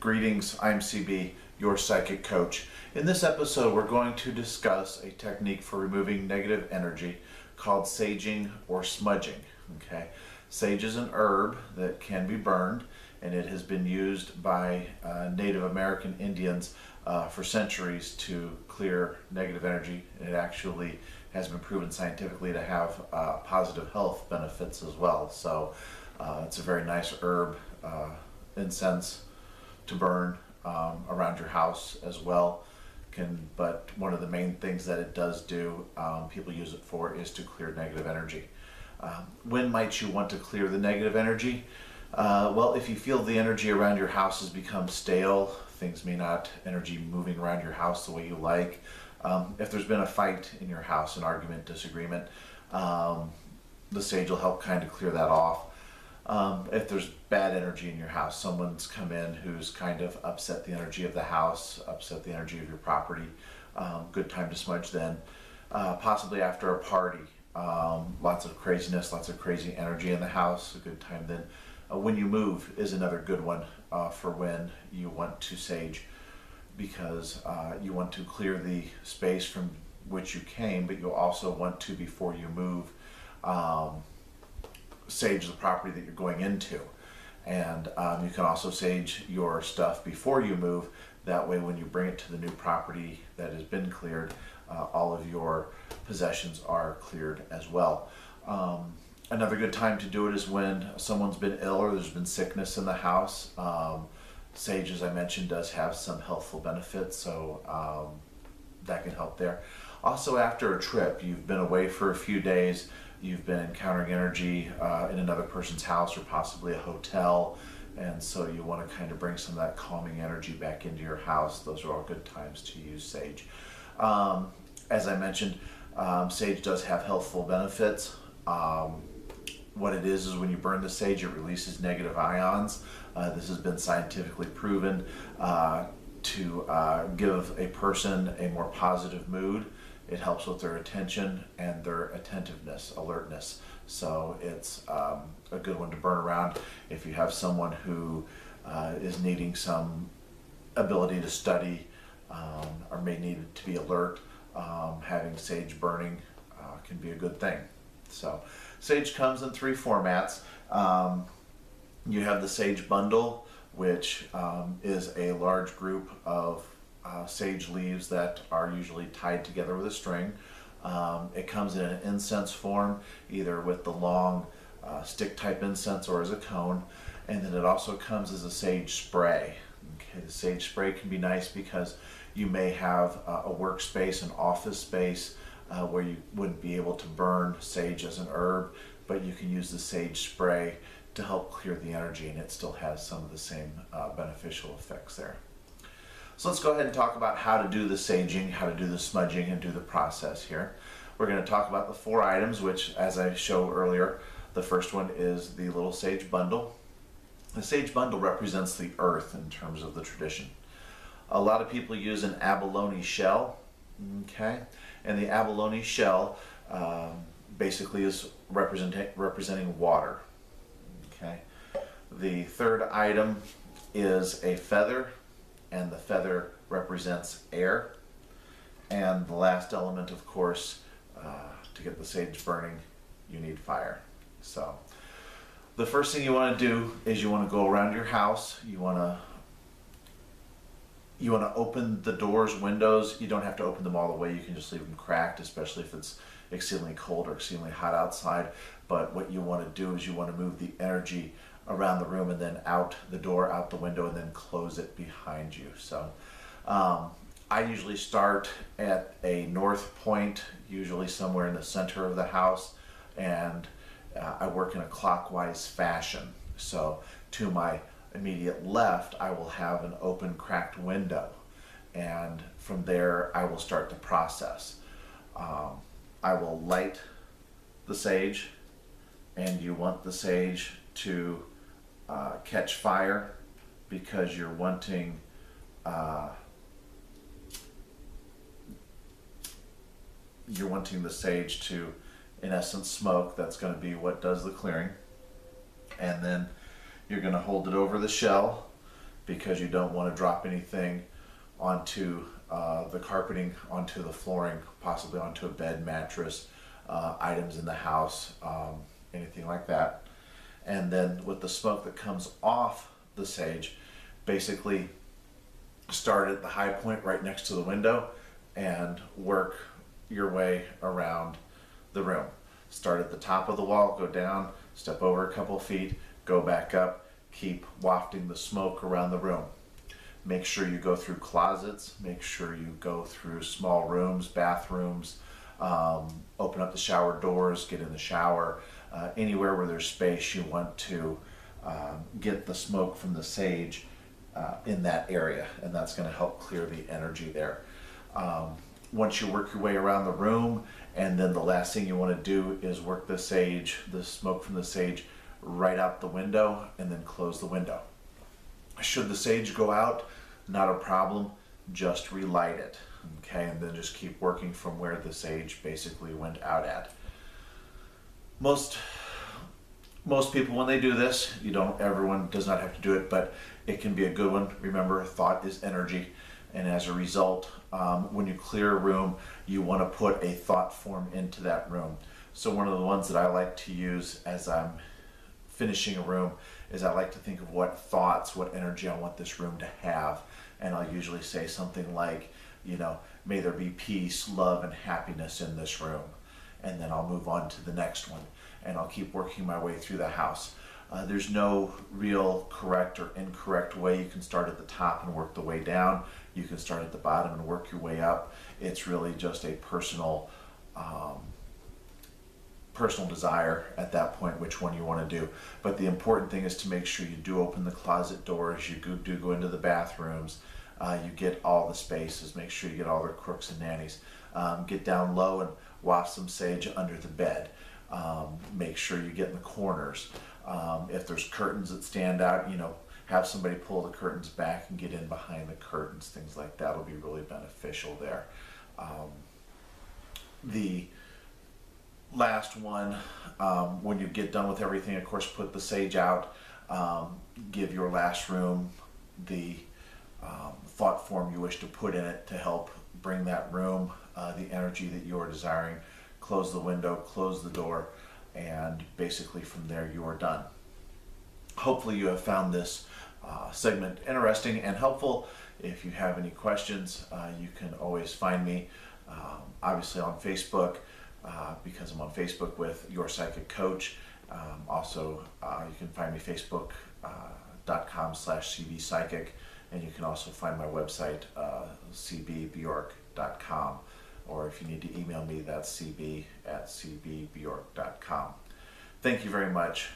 Greetings, I'm CB, your psychic coach. In this episode, we're going to discuss a technique for removing negative energy called saging or smudging. Okay, sage is an herb that can be burned, and it has been used by Native American Indians for centuries to clear negative energy. It actually has been proven scientifically to have positive health benefits as well. So it's a very nice herb, incense to burn around your house as well. But one of the main things that it does do, people use it for, is to clear negative energy. When might you want to clear the negative energy? Well, if you feel the energy around your house has become stale, things may not energy moving around your house the way you like. If there's been a fight in your house, an argument, disagreement, the sage will help kind of clear that off. If there's bad energy in your house, someone's come in who's kind of upset the energy of the house, upset the energy of your property, good time to smudge then. Possibly after a party, lots of craziness, lots of crazy energy in the house, a good time then. When you move is another good one for when you want to sage, because you want to clear the space from which you came, but you also want to, before you move, sage the property that you're going into. And you can also sage your stuff before you move. That way when you bring it to the new property that has been cleared, all of your possessions are cleared as well. Another good time to do it is when someone's been ill or there's been sickness in the house. Sage, as I mentioned, does have some healthful benefits, so that can help there. Also, after a trip, you've been away for a few days, you've been encountering energy in another person's house or possibly a hotel, and so you want to kind of bring some of that calming energy back into your house. Those are all good times to use sage. As I mentioned, sage does have healthful benefits. What it is when you burn the sage, it releases negative ions. This has been scientifically proven to give a person a more positive mood. It helps with their attention and their attentiveness, alertness. So it's a good one to burn around if you have someone who is needing some ability to study or may need to be alert. Having sage burning can be a good thing. So sage comes in 3 formats. You have the sage bundle, which is a large group of sage leaves that are usually tied together with a string. It comes in an incense form, either with the long stick type incense or as a cone, and then it also comes as a sage spray. Okay, the sage spray can be nice because you may have a workspace, an office space, where you wouldn't be able to burn sage as an herb, but you can use the sage spray to help clear the energy, and it still has some of the same beneficial effects there. So let's go ahead and talk about how to do the saging, how to do the smudging, and do the process here. We're going to talk about the 4 items, which, as I showed earlier, the first one is the little sage bundle. The sage bundle represents the earth in terms of the tradition. A lot of people use an abalone shell, okay? And the abalone shell basically is representing water, okay? The third item is a feather, and the feather represents air. And the last element, of course, to get the sage burning, you need fire. So the first thing you want to do is you want to go around your house. You want to open the doors, windows. You don't have to open them all the way. You can just leave them cracked, especially if it's exceedingly cold or exceedingly hot outside. But what you want to do is you want to move the energy around the room and then out the door, out the window, and then close it behind you. So I usually start at a north point, usually somewhere in the center of the house, and I work in a clockwise fashion. So to my immediate left, I will have an open, cracked window, and from there I will start the process. I will light the sage, and you want the sage to catch fire because you're wanting the sage to, in essence, smoke. That's going to be what does the clearing. And then you're going to hold it over the shell, because you don't want to drop anything onto the carpeting, onto the flooring, possibly onto a bed, mattress, items in the house, anything like that. And then with the smoke that comes off the sage, basically start at the high point right next to the window and work your way around the room. Start at the top of the wall, go down, step over a couple feet, go back up, keep wafting the smoke around the room. Make sure you go through closets, make sure you go through small rooms, bathrooms, open up the shower doors, get in the shower, anywhere where there's space you want to get the smoke from the sage in that area, and that's going to help clear the energy there. Once you work your way around the room, and then the last thing you want to do is work the sage, the smoke from the sage, right out the window, and then close the window. Should the sage go out, not a problem, just relight it, okay, and then just keep working from where the sage basically went out at. Most people, when they do this, everyone does not have to do it, but it can be a good one. Remember, thought is energy, and as a result, when you clear a room, you want to put a thought form into that room. So one of the ones that I like to use as I'm finishing a room is I like to think of what thoughts, what energy I want this room to have, and I'll usually say something like, may there be peace, love, and happiness in this room. And then I'll move on to the next one, and I'll keep working my way through the house. There's no real correct or incorrect way. You can start at the top and work the way down. You can start at the bottom and work your way up. It's really just a personal desire at that point, which one you want to do. But the important thing is to make sure you do open the closet doors, you do go into the bathrooms, you get all the spaces, make sure you get all the crooks and nannies. Get down low and waft some sage under the bed. Make sure you get in the corners. If there's curtains that stand out, have somebody pull the curtains back and get in behind the curtains. Things like that will be really beneficial there. The last one, when you get done with everything, of course, put the sage out. Give your last room the thought form you wish to put in it to help bring that room the energy that you're desiring. Close the window, close the door, and basically from there you are done. Hopefully you have found this segment interesting and helpful. If you have any questions, you can always find me obviously on Facebook, because I'm on Facebook with Your Psychic Coach. Also, you can find me facebook.com/cbpsychic, and you can also find my website, cbbjork.com, or if you need to email me, that's cb@cbbjork.com. Thank you very much.